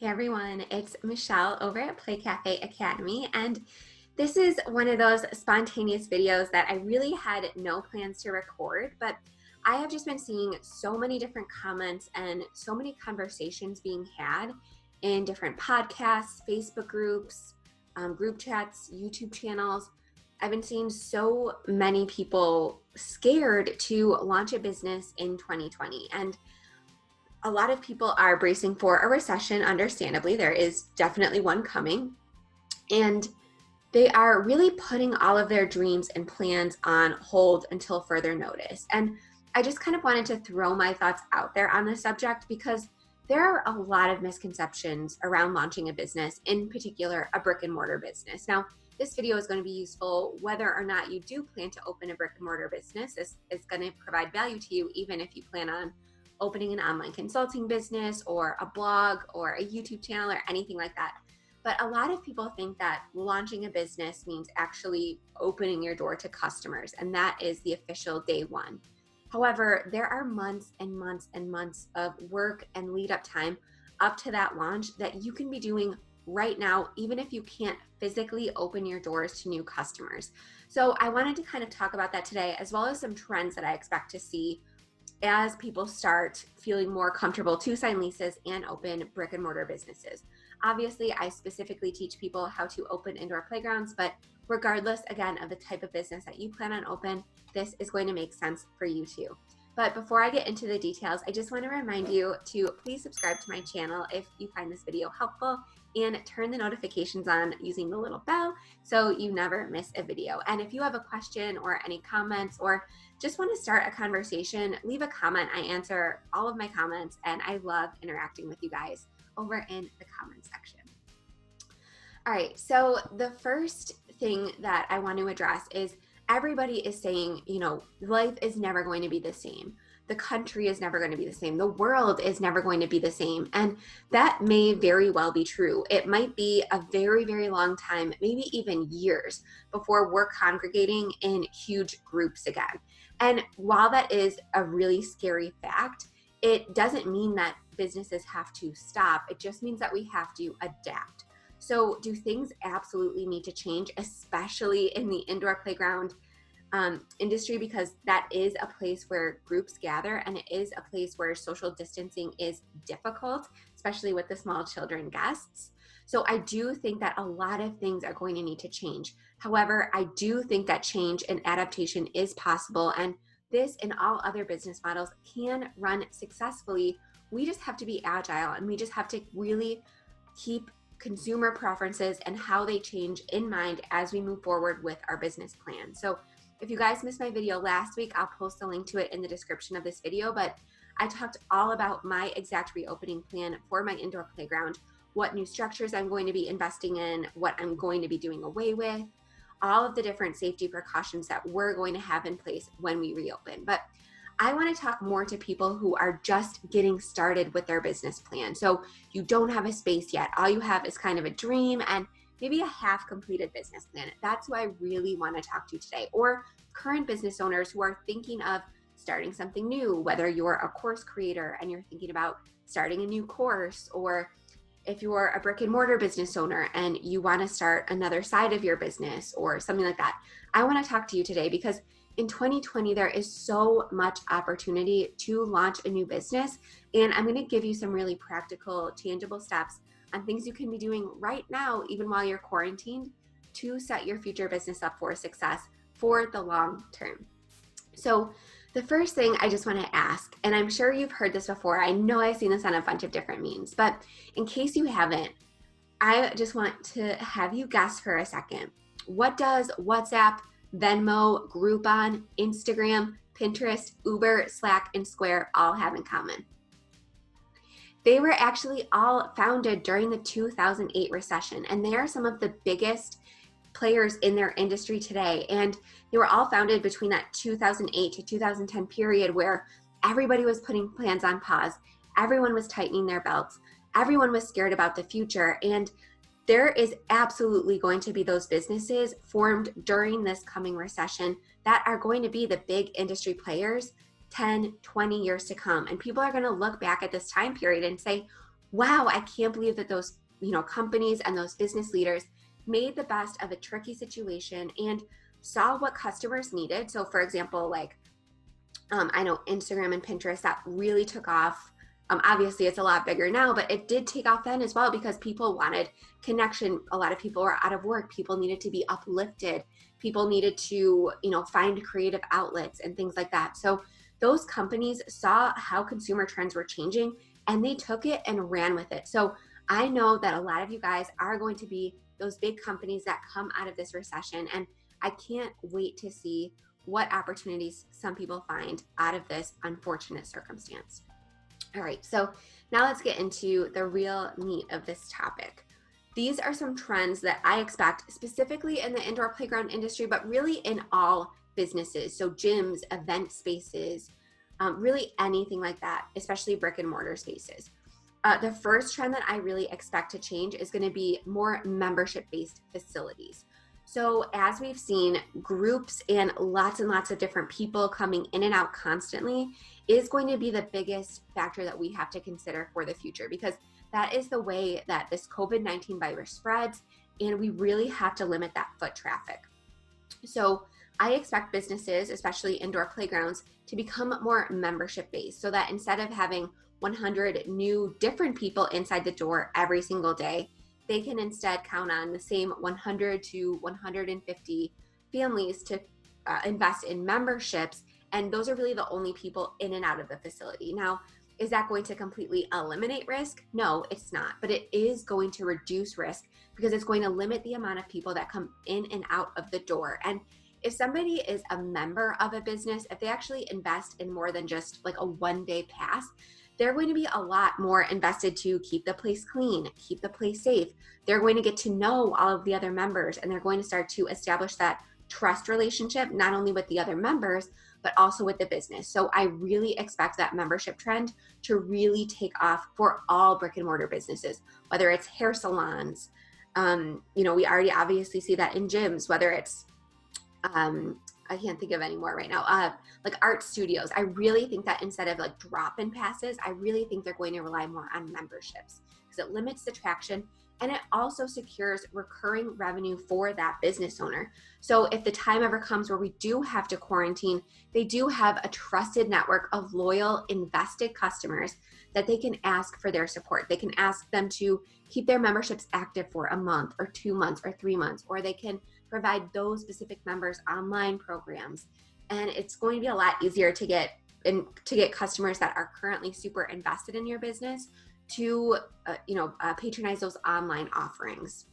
Hey everyone, it's Michelle over at Play Cafe Academy, and this is one of those spontaneous videos that I really had no plans to record, but I have just been seeing so many different comments and so many conversations being had in different podcasts, Facebook groups, group chats, YouTube channels. I've been seeing so many people scared to launch a business in 2020, and a lot of people are bracing for a recession. Understandably, there is definitely one coming, and they are really putting all of their dreams and plans on hold until further notice. And I just kind of wanted to throw my thoughts out there on this subject because there are a lot of misconceptions around launching a business, in particular a brick and mortar business. Now, this video is going to be useful whether or not you do plan to open a brick and mortar business. This is going to provide value to you even if you plan on opening an online consulting business or a blog or a YouTube channel or anything like that. But a lot of people think that launching a business means actually opening your door to customers, and that is the official day one. However, there are months and months and months of work and lead up time up to that launch that you can be doing right now, even if you can't physically open your doors to new customers. So I wanted to kind of talk about that today, as well as some trends that I expect to see as people start feeling more comfortable to sign leases and open brick and mortar businesses. Obviously, I specifically teach people how to open indoor playgrounds, but regardless, again, of the type of business that you plan on open, this is going to make sense for you too. But before I get into the details, I just want to remind you to please subscribe to my channel if you find this video helpful, and turn the notifications on using the little bell so you never miss a video. And if you have a question or any comments or just want to start a conversation, leave a comment. I answer all of my comments and I love interacting with you guys over in the comment section. All right, so the first thing that I want to address is everybody is saying, life is never going to be the same. The country is never going to be the same. The world is never going to be the same. And that may very well be true. It might be a very, very long time, maybe even years, before we're congregating in huge groups again. And while that is a really scary fact, it doesn't mean that businesses have to stop. It just means that we have to adapt. So do things absolutely need to change, especially in the indoor playground industry, because that is a place where groups gather and it is a place where social distancing is difficult, especially with the small children guests. So I do think that a lot of things are going to need to change. However, I do think that change and adaptation is possible, and this and all other business models can run successfully. We just have to be agile, and we just have to really keep consumer preferences and how they change in mind as we move forward with our business plan. So if you guys missed my video last week, I'll post a link to it in the description of this video, but I talked all about my exact reopening plan for my indoor playground, what new structures I'm going to be investing in, what I'm going to be doing away with, all of the different safety precautions that we're going to have in place when we reopen. But I want to talk more to people who are just getting started with their business plan. So you don't have a space yet. All you have is kind of a dream and maybe a half-completed business plan. That's who I really want to talk to today. Or current business owners who are thinking of starting something new, whether you're a course creator and you're thinking about starting a new course, or if you're a brick and mortar business owner and you want to start another side of your business or something like that. I want to talk to you today because in 2020, there is so much opportunity to launch a new business. And I'm going to give you some really practical, tangible steps on things you can be doing right now, even while you're quarantined, to set your future business up for success for the long term. So the first thing I just want to ask, and I'm sure you've heard this before, I know I've seen this on a bunch of different memes, but in case you haven't, I just want to have you guess for a second. What does WhatsApp, Venmo, Groupon, Instagram, Pinterest, Uber, Slack, and Square all have in common? They were actually all founded during the 2008 recession, and they are some of the biggest players in their industry today. And they were all founded between that 2008 to 2010 period where everybody was putting plans on pause, everyone was tightening their belts, everyone was scared about the future, and there is absolutely going to be those businesses formed during this coming recession that are going to be the big industry players 10, 20 years to come. And people are going to look back at this time period and say, wow, I can't believe that those, companies and those business leaders made the best of a tricky situation and saw what customers needed. So for example, like, I know Instagram and Pinterest, that really took off. Obviously, it's a lot bigger now, but it did take off then as well because people wanted connection. A lot of people were out of work. People needed to be uplifted. People needed to, find creative outlets and things like that. So those companies saw how consumer trends were changing and they took it and ran with it. So I know that a lot of you guys are going to be those big companies that come out of this recession. And I can't wait to see what opportunities some people find out of this unfortunate circumstance. All right, so now let's get into the real meat of this topic. These are some trends that I expect specifically in the indoor playground industry, but really in all businesses. So gyms, event spaces, really anything like that, especially brick and mortar spaces. The first trend that I really expect to change is going to be more membership-based facilities. So as we've seen, groups and lots of different people coming in and out constantly is going to be the biggest factor that we have to consider for the future, because that is the way that this COVID-19 virus spreads, and we really have to limit that foot traffic. So I expect businesses, especially indoor playgrounds, to become more membership based, so that instead of having 100 new different people inside the door every single day, they can instead count on the same 100 to 150 families to invest in memberships. And those are really the only people in and out of the facility. Now, is that going to completely eliminate risk? No, it's not. But it is going to reduce risk because it's going to limit the amount of people that come in and out of the door. And if somebody is a member of a business, if they actually invest in more than just like a one-day pass, they're going to be a lot more invested to keep the place clean, keep the place safe. They're going to get to know all of the other members, and they're going to start to establish that trust relationship, not only with the other members, but also with the business. So I really expect that membership trend to really take off for all brick and mortar businesses, whether it's hair salons. We already obviously see that in gyms, whether it's, I can't think of any more right now, like art studios. I really think that instead of like drop-in passes, I really think they're going to rely more on memberships because it limits the traction and it also secures recurring revenue for that business owner. So if the time ever comes where we do have to quarantine, they do have a trusted network of loyal, invested customers that they can ask for their support. They can ask them to keep their memberships active for a month or 2 months or 3 months, or they can provide those specific members online programs. And it's going to be a lot easier to get customers that are currently super invested in your business to patronize those online offerings.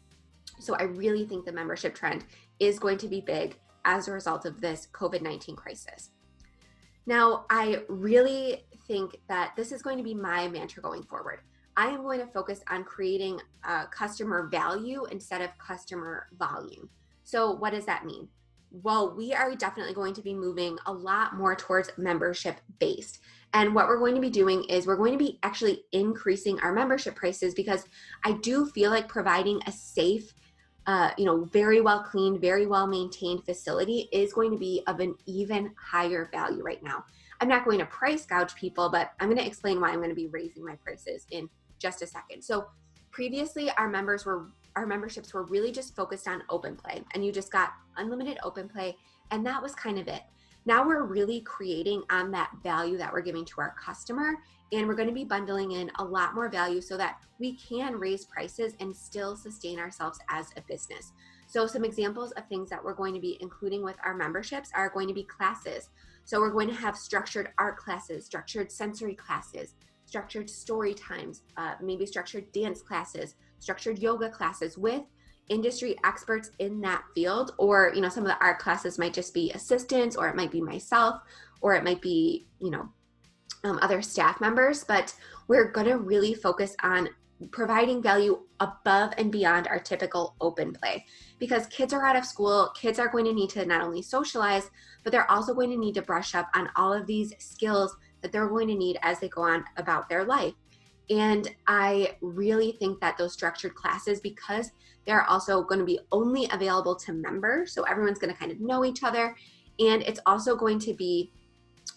So I really think the membership trend is going to be big as a result of this COVID-19 crisis. Now, I really think that this is going to be my mantra going forward. I am going to focus on creating customer value instead of customer volume. So what does that mean? Well, we are definitely going to be moving a lot more towards membership based. And what we're going to be doing is we're going to be actually increasing our membership prices, because I do feel like providing a safe, very well cleaned, very well maintained facility is going to be of an even higher value right now. I'm not going to price gouge people, but I'm going to explain why I'm going to be raising my prices in just a second. So previously our memberships were really just focused on open play, and you just got unlimited open play, and that was kind of it. Now we're really creating on that value that we're giving to our customer, and we're going to be bundling in a lot more value so that we can raise prices and still sustain ourselves as a business. So some examples of things that we're going to be including with our memberships are going to be classes. So we're going to have structured art classes, structured sensory classes, structured story times, maybe structured dance classes, structured yoga classes with industry experts in that field. Or, some of the art classes might just be assistants, or it might be myself, or it might be, other staff members. But we're going to really focus on providing value above and beyond our typical open play, because kids are out of school. Kids are going to need to not only socialize, but they're also going to need to brush up on all of these skills that they're going to need as they go on about their life. And I really think that those structured classes, because they're also going to be only available to members, so everyone's going to kind of know each other, and it's also going to be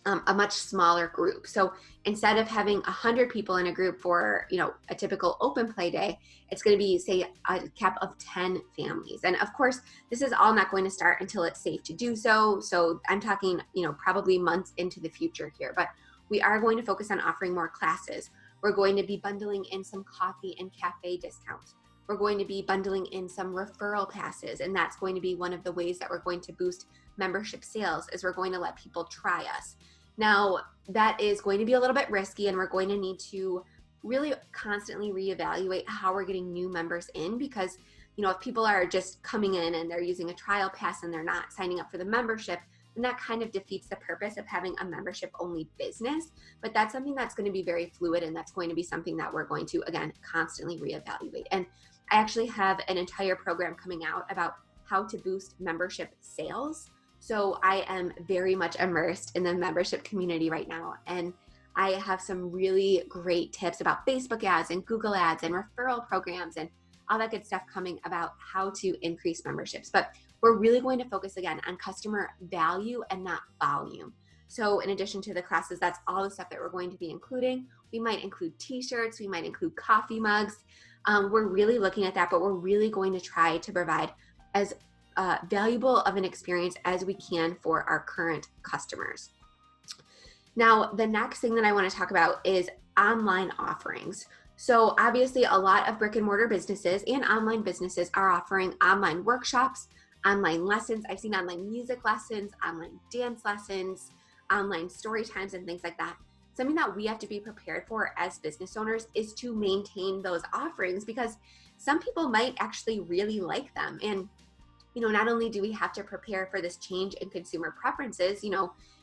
a much smaller group. So instead of having 100 people in a group for, a typical open play day, it's going to be, say, a cap of 10 families. And of course, this is all not going to start until it's safe to do so. So I'm talking, probably months into the future here, but we are going to focus on offering more classes. We're going to be bundling in some coffee and cafe discounts. We're going to be bundling in some referral passes, and that's going to be one of the ways that we're going to boost membership sales, is we're going to let people try us. Now, that is going to be a little bit risky, and we're going to need to really constantly reevaluate how we're getting new members in, because, if people are just coming in and they're using a trial pass and they're not signing up for the membership, then that kind of defeats the purpose of having a membership-only business. But that's something that's going to be very fluid, and that's going to be something that we're going to, again, constantly reevaluate. And I actually have an entire program coming out about how to boost membership sales. So I am very much immersed in the membership community right now. And I have some really great tips about Facebook ads and Google ads and referral programs and all that good stuff coming about how to increase memberships. But we're really going to focus again on customer value and not volume. So in addition to the classes, that's all the stuff that we're going to be including. We might include t-shirts, we might include coffee mugs. We're really looking at that, but we're really going to try to provide as valuable of an experience as we can for our current customers. Now, the next thing that I want to talk about is online offerings. So obviously a lot of brick and mortar businesses and online businesses are offering online workshops, online lessons. I've seen online music lessons, online dance lessons, online story times, and things like that. Something that we have to be prepared for as business owners is to maintain those offerings, because some people might actually really like them. And, not only do we have to prepare for this change in consumer preferences,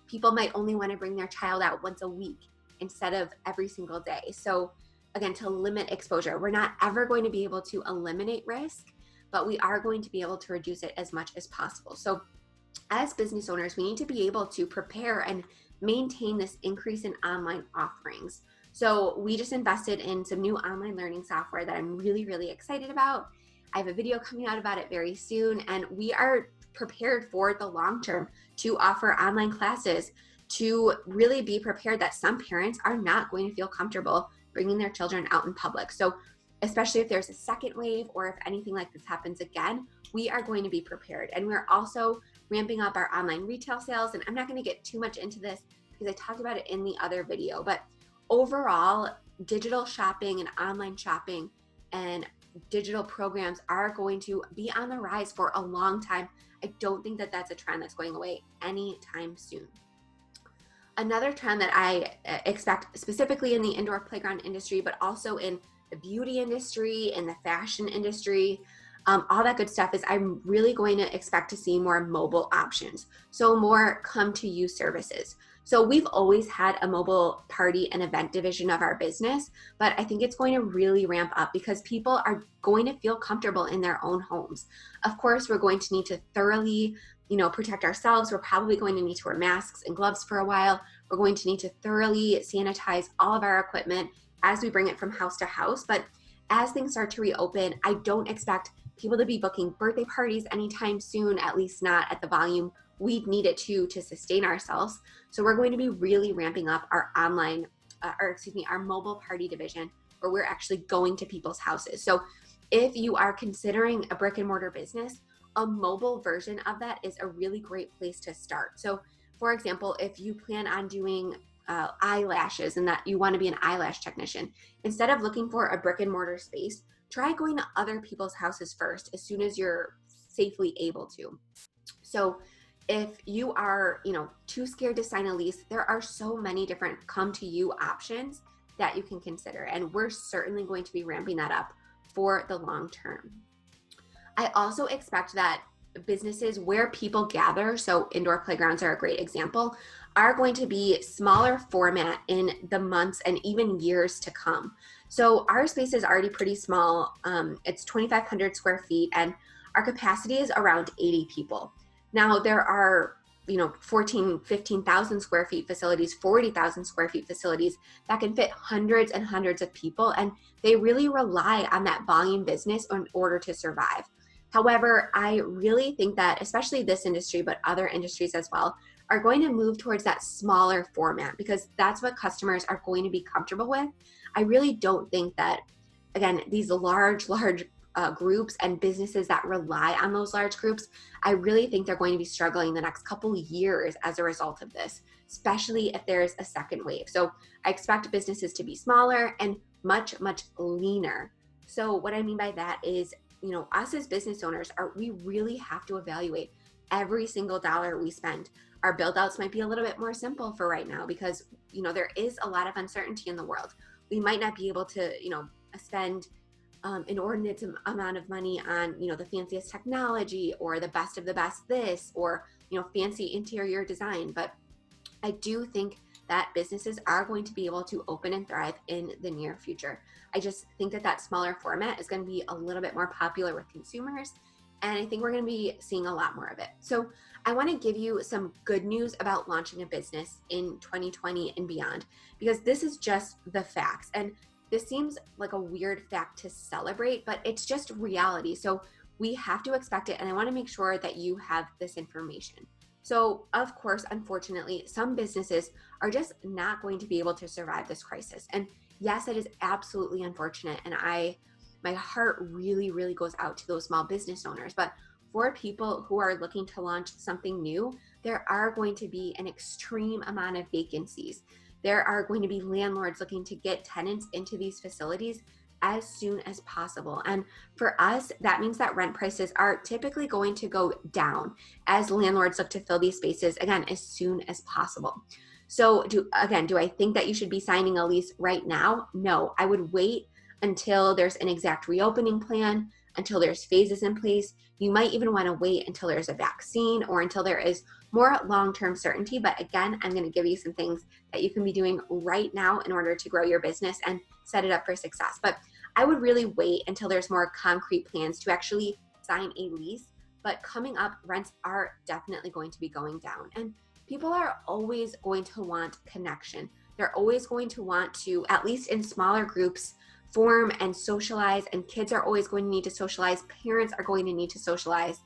people might only want to bring their child out once a week instead of every single day. So again, to limit exposure, we're not ever going to be able to eliminate risk, but we are going to be able to reduce it as much as possible. So as business owners, we need to be able to prepare and maintain this increase in online offerings. So we just invested in some new online learning software that I'm really, really excited about. I have a video coming out about it very soon, and we are prepared for the long term to offer online classes, to really be prepared that some parents are not going to feel comfortable bringing their children out in public. So especially if there's a second wave or if anything like this happens again, we are going to be prepared. And we're also ramping up our online retail sales. And I'm not going to get too much into this because I talked about it in the other video, but overall, digital shopping and online shopping and digital programs are going to be on the rise for a long time. I don't think that that's a trend that's going away anytime soon. Another trend that I expect specifically in the indoor playground industry, but also in the beauty industry, in the fashion industry, all that good stuff, is I'm really going to expect to see more mobile options. So more come to you services. So we've always had a mobile party and event division of our business, but I think it's going to really ramp up because people are going to feel comfortable in their own homes. Of course, we're going to need to thoroughly, protect ourselves. We're probably going to need to wear masks and gloves for a while. We're going to need to thoroughly sanitize all of our equipment as we bring it from house to house. But as things start to reopen, I don't expect people to be booking birthday parties anytime soon, at least not at the volume we need it to sustain ourselves. So we're going to be really ramping up our our mobile party division, where we're actually going to people's houses. So if you are considering a brick and mortar business, a mobile version of that is a really great place to start. So for example, if you plan on doing eyelashes and that you want to be an eyelash technician, instead of looking for a brick and mortar space, try going to other people's houses first as soon as you're safely able to. So if you are, too scared to sign a lease, there are so many different come to you options that you can consider. And we're certainly going to be ramping that up for the long term. I also expect that businesses where people gather, so indoor playgrounds are a great example, are going to be smaller format in the months and even years to come. So our space is already pretty small. It's 2,500 square feet and our capacity is around 80 people. Now there are, 15,000 square feet facilities, 40,000 square feet facilities that can fit hundreds and hundreds of people. And they really rely on that volume business in order to survive. However, I really think that especially this industry, but other industries as well, are going to move towards that smaller format because that's what customers are going to be comfortable with. I really don't think that, again, these large groups and businesses that rely on those large groups, I really think they're going to be struggling the next couple of years as a result of this, especially if there's a second wave. So I expect businesses to be smaller and much leaner. So what I mean by that is, us as business owners, we really have to evaluate every single dollar we spend. Our build outs might be a little bit more simple for right now because, there is a lot of uncertainty in the world. We might not be able to, spend an inordinate amount of money on, the fanciest technology or the best of the best this, or, fancy interior design. But I do think that businesses are going to be able to open and thrive in the near future. I just think that smaller format is going to be a little bit more popular with consumers. And I think we're going to be seeing a lot more of it. So I want to give you some good news about launching a business in 2020 and beyond, because this is just the facts. And this seems like a weird fact to celebrate, but it's just reality. So we have to expect it. And I want to make sure that you have this information. So of course, unfortunately, some businesses are just not going to be able to survive this crisis. And yes, it is absolutely unfortunate. And my heart really goes out to those small business owners. But for people who are looking to launch something new, there are going to be an extreme amount of vacancies. There are going to be landlords looking to get tenants into these facilities as soon as possible. And for us, that means that rent prices are typically going to go down as landlords look to fill these spaces, again, as soon as possible. So do I think that you should be signing a lease right now? No, I would wait until there's an exact reopening plan, until there's phases in place. You might even want to wait until there's a vaccine or until there is more long-term certainty. But again, I'm going to give you some things that you can be doing right now in order to grow your business and set it up for success. But I would really wait until there's more concrete plans to actually sign a lease. But coming up, rents are definitely going to be going down. And people are always going to want connection. They're always going to want to, at least in smaller groups, form and socialize, and kids are always going to need to socialize. Parents are going to need to socialize.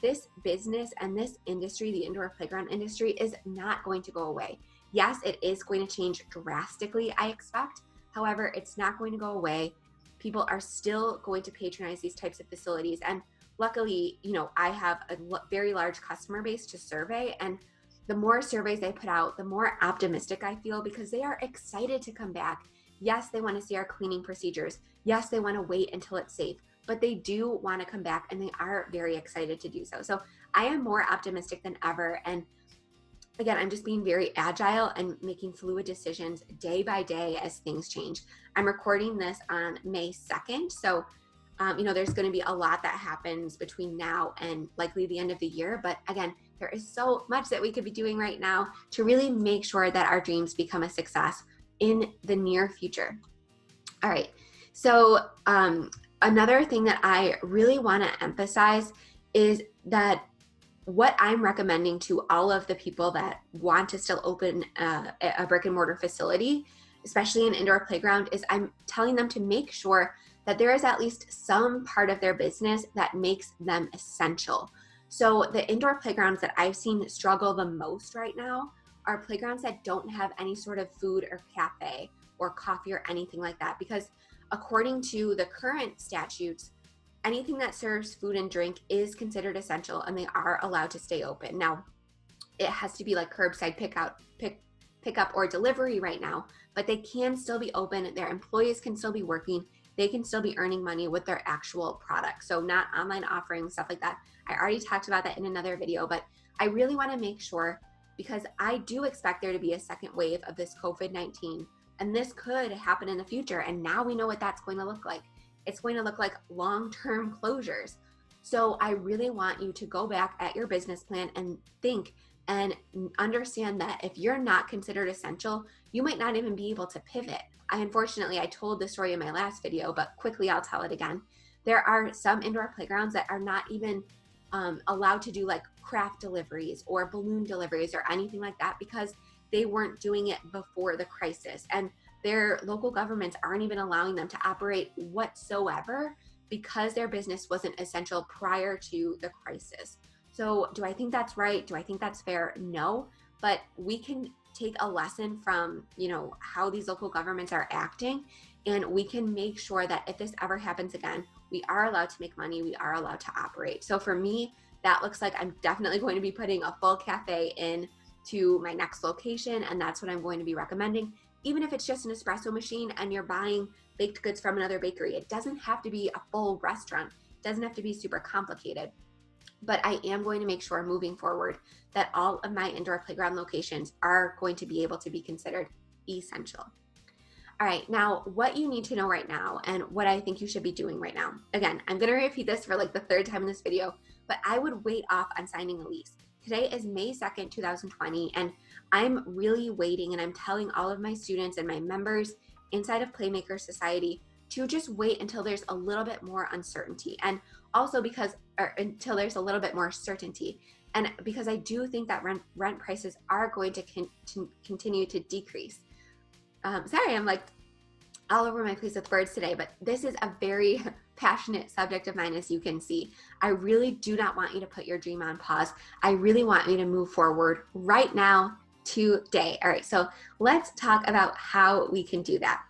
This business and this industry, the indoor playground industry, is not going to go away. Yes, it is going to change drastically, I expect. However, it's not going to go away. People are still going to patronize these types of facilities. And luckily, I have a very large customer base to survey. And the more surveys I put out, the more optimistic I feel because they are excited to come back. Yes, they want to see our cleaning procedures. Yes, they want to wait until it's safe, but they do want to come back and they are very excited to do so. So I am more optimistic than ever. And again, I'm just being very agile and making fluid decisions day by day as things change. I'm recording this on May 2nd. So, there's going to be a lot that happens between now and likely the end of the year. But again, there is so much that we could be doing right now to really make sure that our dreams become a success in the near future. All right. So another thing that I really want to emphasize is that what I'm recommending to all of the people that want to still open a brick and mortar facility, especially an indoor playground, is I'm telling them to make sure that there is at least some part of their business that makes them essential. So the indoor playgrounds that I've seen struggle the most right now are playgrounds that don't have any sort of food or cafe or coffee or anything like that, because according to the current statutes, anything that serves food and drink is considered essential and they are allowed to stay open. Now, it has to be like curbside pickup or delivery right now, but they can still be open. Their employees can still be working. They can still be earning money with their actual product. So not online offerings, stuff like that. I already talked about that in another video, but I really want to make sure, because I do expect there to be a second wave of this COVID-19, and this could happen in the future. And now we know what that's going to look like. It's going to look like long-term closures. So I really want you to go back at your business plan and think and understand that if you're not considered essential, you might not even be able to pivot. Unfortunately, I told this story in my last video, but quickly I'll tell it again. There are some indoor playgrounds that are not even allowed to do like craft deliveries or balloon deliveries or anything like that because they weren't doing it before the crisis. And their local governments aren't even allowing them to operate whatsoever because their business wasn't essential prior to the crisis. So do I think that's right? Do I think that's fair? No. but we can take a lesson from, how these local governments are acting, and we can make sure that if this ever happens again, we are allowed to make money, we are allowed to operate. So for me, that looks like I'm definitely going to be putting a full cafe in to my next location, and that's what I'm going to be recommending. Even if it's just an espresso machine and you're buying baked goods from another bakery, it doesn't have to be a full restaurant. It doesn't have to be super complicated. But I am going to make sure moving forward that all of my indoor playground locations are going to be able to be considered essential. All right, now what you need to know right now and what I think you should be doing right now. Again, I'm gonna repeat this for like the third time in this video, but I would wait off on signing a lease. Today is May 2nd, 2020, and I'm really waiting, and I'm telling all of my students and my members inside of Playmaker Society to just wait until there's a little bit more uncertainty, and also until there's a little bit more certainty. And because I do think that rent prices are going to continue to decrease. Sorry, I'm like all over my place with words today, but this is a very passionate subject of mine, as you can see. I really do not want you to put your dream on pause. I really want you to move forward right now, today. All right, so let's talk about how we can do that.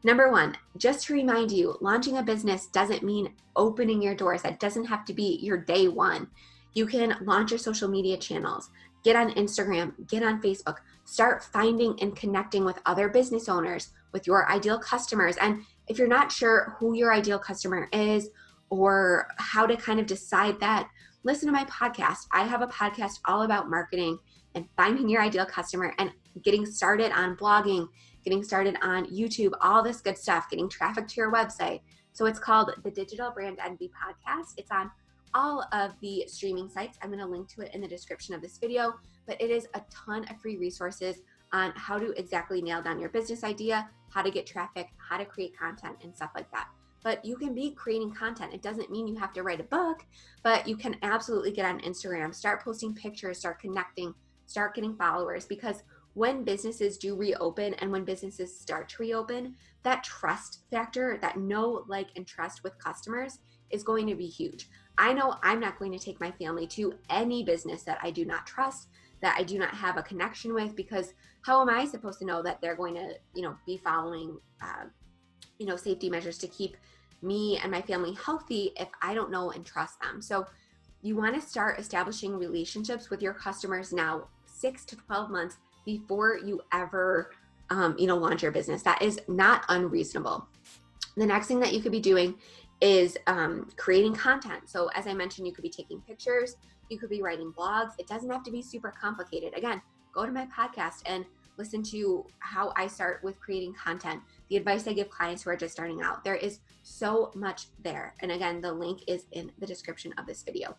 Number one, just to remind you, launching a business doesn't mean opening your doors. That doesn't have to be your day one. You can launch your social media channels, get on Instagram, get on Facebook, start finding and connecting with other business owners, with your ideal customers. And if you're not sure who your ideal customer is or how to kind of decide that, listen to my podcast. I have a podcast all about marketing and finding your ideal customer and getting started on blogging, getting started on YouTube, all this good stuff, getting traffic to your website. So it's called the Digital Brand Envy Podcast. It's on all of the streaming sites. I'm going to link to it in the description of this video, but it is a ton of free resources on how to exactly nail down your business idea, how to get traffic, how to create content, and stuff like that. But you can be creating content. It doesn't mean you have to write a book, but you can absolutely get on Instagram, start posting pictures, start connecting, start getting followers, because when businesses do reopen and when businesses start to reopen, that trust factor, that know, like, and trust with customers is going to be huge. I know I'm not going to take my family to any business that I do not trust, that I do not have a connection with, because how am I supposed to know that they're going to, be following, safety measures to keep me and my family healthy if I don't know and trust them? So you want to start establishing relationships with your customers now, 6 to 12 months before you ever, launch your business. That is not unreasonable. The next thing that you could be doing is creating content. So as I mentioned, you could be taking pictures, you could be writing blogs. It doesn't have to be super complicated. Again, go to my podcast and listen to how I start with creating content, the advice I give clients who are just starting out. There is so much there. And again, the link is in the description of this video.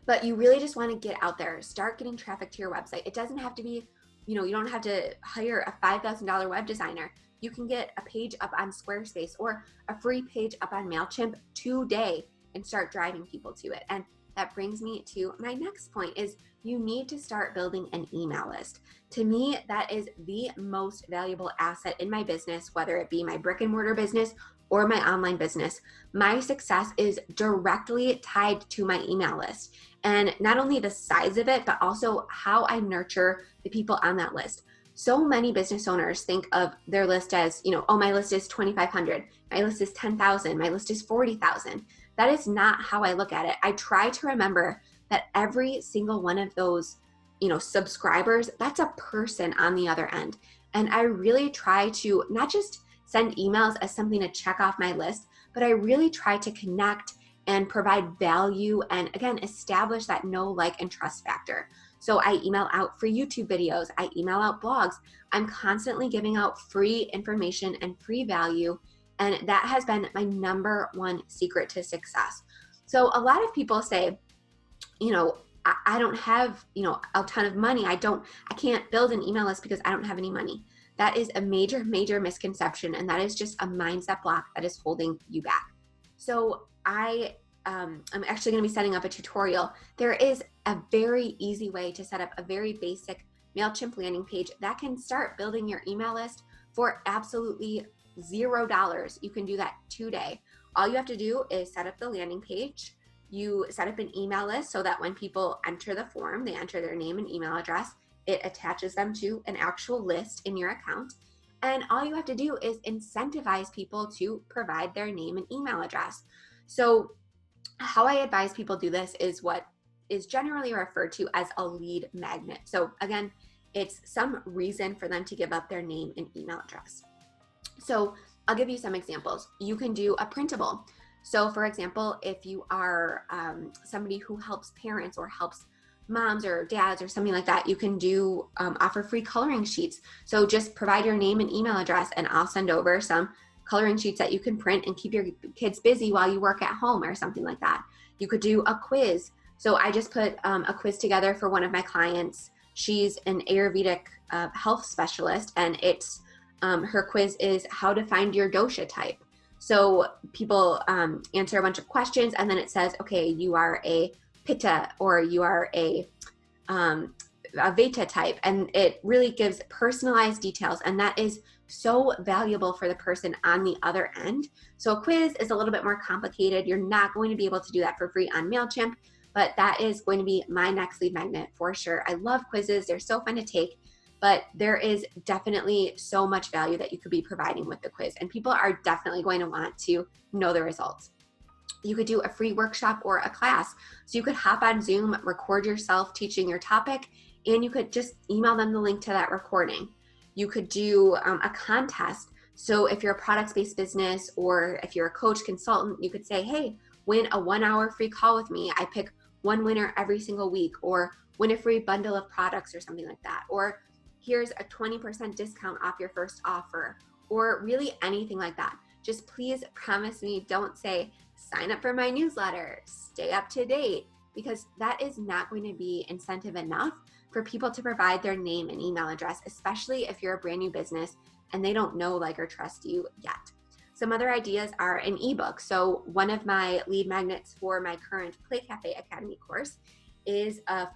But you really just want to get out there, start getting traffic to your website. It doesn't have to be, you don't have to hire a $5,000 web designer. You can get a page up on Squarespace or a free page up on MailChimp today and start driving people to it. And that brings me to my next point is you need to start building an email list. To me, that is the most valuable asset in my business, whether it be my brick and mortar business or my online business. My success is directly tied to my email list. And not only the size of it, but also how I nurture the people on that list. So many business owners think of their list as, my list is 2,500, my list is 10,000, my list is 40,000. That is not how I look at it. I try to remember that every single one of those, subscribers, that's a person on the other end. And I really try to not just send emails as something to check off my list, but I really try to connect and provide value and, again, establish that know, like, and trust factor. So I email out free YouTube videos, I email out blogs. I'm constantly giving out free information and free value, and that has been my number one secret to success. So a lot of people say, I don't have, a ton of money. I can't build an email list because I don't have any money. That is a major, major misconception, and that is just a mindset block that is holding you back. So I'm actually going to be setting up a tutorial. There is a very easy way to set up a very basic MailChimp landing page that can start building your email list for absolutely $0. You can do that today. All you have to do is set up the landing page. You set up an email list so that when people enter the form, they enter their name and email address, It attaches them to an actual list in your account. And all you have to do is incentivize people to provide their name and email address. So how I advise people do this is what is generally referred to as a lead magnet. So again, it's some reason for them to give up their name and email address. So I'll give you some examples. You can do a printable. So for example, if you are somebody who helps parents or helps moms or dads or something like that, you can do offer free coloring sheets. So just provide your name and email address and I'll send over some coloring sheets that you can print and keep your kids busy while you work at home or something like that. You could do a quiz. So I just put a quiz together for one of my clients. She's an Ayurvedic health specialist, and it's her quiz is how to find your dosha type. So people answer a bunch of questions, and then it says, okay, you are a Pitta or you are a Vata type, and it really gives personalized details, and that is so valuable for the person on the other end. So a quiz is a little bit more complicated. You're not going to be able to do that for free on MailChimp, but that is going to be my next lead magnet for sure. I love quizzes. They're so fun to take, but there is definitely so much value that you could be providing with the quiz, and people are definitely going to want to know the results. You could do a free workshop or a class. So you could hop on Zoom, record yourself teaching your topic, and you could just email them the link to that recording. You could do a contest. So if you're a products-based business or if you're a coach consultant, you could say, hey, win a 1-hour free call with me. I pick one winner every single week, or win a free bundle of products or something like that. Or here's a 20% discount off your first offer, or really anything like that. Just please promise me, don't say, sign up for my newsletter, stay up to date, because that is not going to be incentive enough for people to provide their name and email address, especially if you're a brand new business and they don't know, like, or trust you yet. Some other ideas are an ebook. So one of my lead magnets for my current Play Cafe Academy course is I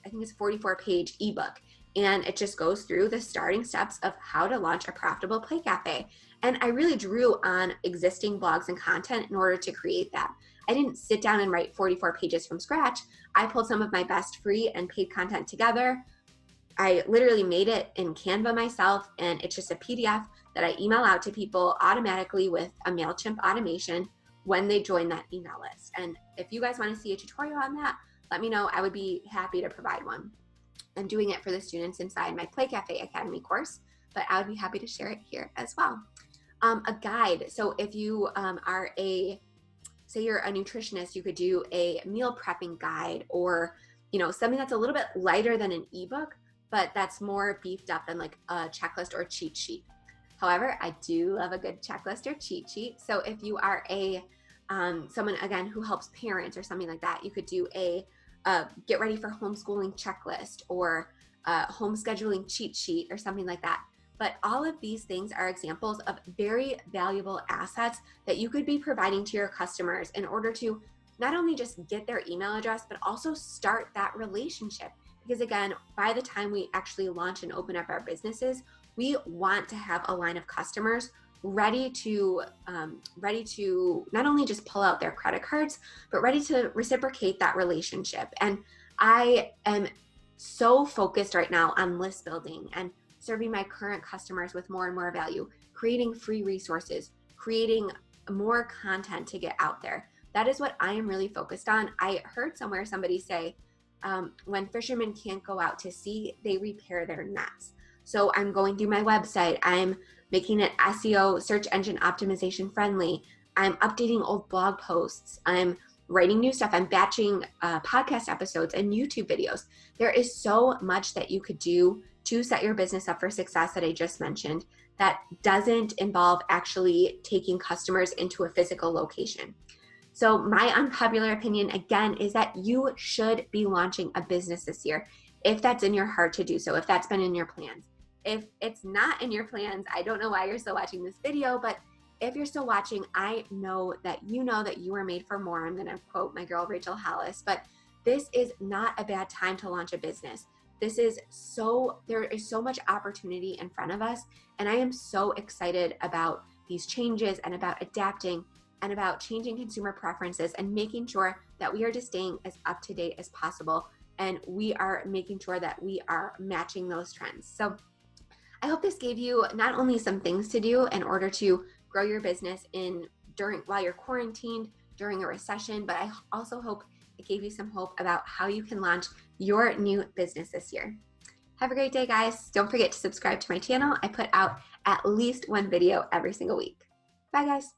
think it's a 44-page ebook. And it just goes through the starting steps of how to launch a profitable Play Cafe. And I really drew on existing blogs and content in order to create that. I didn't sit down and write 44 pages from scratch. I pulled some of my best free and paid content together. I literally made it in Canva myself, and it's just a PDF that I email out to people automatically with a MailChimp automation when they join that email list. And if you guys want to see a tutorial on that, let me know. I would be happy to provide one. I'm doing it for the students inside my Play Cafe Academy course, but I would be happy to share it here as well. A guide. So if you say you're a nutritionist, you could do a meal prepping guide, or something that's a little bit lighter than an ebook, but that's more beefed up than like a checklist or cheat sheet. However, I do love a good checklist or cheat sheet. So if you are someone, again, who helps parents or something like that, you could do a get ready for homeschooling checklist or home scheduling cheat sheet or something like that. But all of these things are examples of very valuable assets that you could be providing to your customers in order to not only just get their email address, but also start that relationship. Because again, by the time we actually launch and open up our businesses, we want to have a line of customers ready to not only just pull out their credit cards, but ready to reciprocate that relationship. And I am so focused right now on list building and serving my current customers with more and more value, creating free resources, creating more content to get out there. That is what I am really focused on. I heard somewhere somebody say, when fishermen can't go out to sea, they repair their nets. So I'm going through my website. I'm making it SEO, search engine optimization friendly. I'm updating old blog posts. I'm writing new stuff. I'm batching podcast episodes and YouTube videos. There is so much that you could do to set your business up for success that I just mentioned that doesn't involve actually taking customers into a physical location. So my unpopular opinion, again, is that you should be launching a business this year if that's in your heart to do so, if that's been in your plans. If it's not in your plans, I don't know why you're still watching this video, but if you're still watching, I know that you are made for more. I'm going to quote my girl, Rachel Hollis, but this is not a bad time to launch a business. There is so much opportunity in front of us. And I am so excited about these changes and about adapting and about changing consumer preferences and making sure that we are just staying as up to date as possible and we are making sure that we are matching those trends. So I hope this gave you not only some things to do in order to grow your business while you're quarantined, during a recession, but I also hope it gave you some hope about how you can launch your new business this year. Have a great day, guys. Don't forget to subscribe to my channel. I put out at least one video every single week. Bye, guys.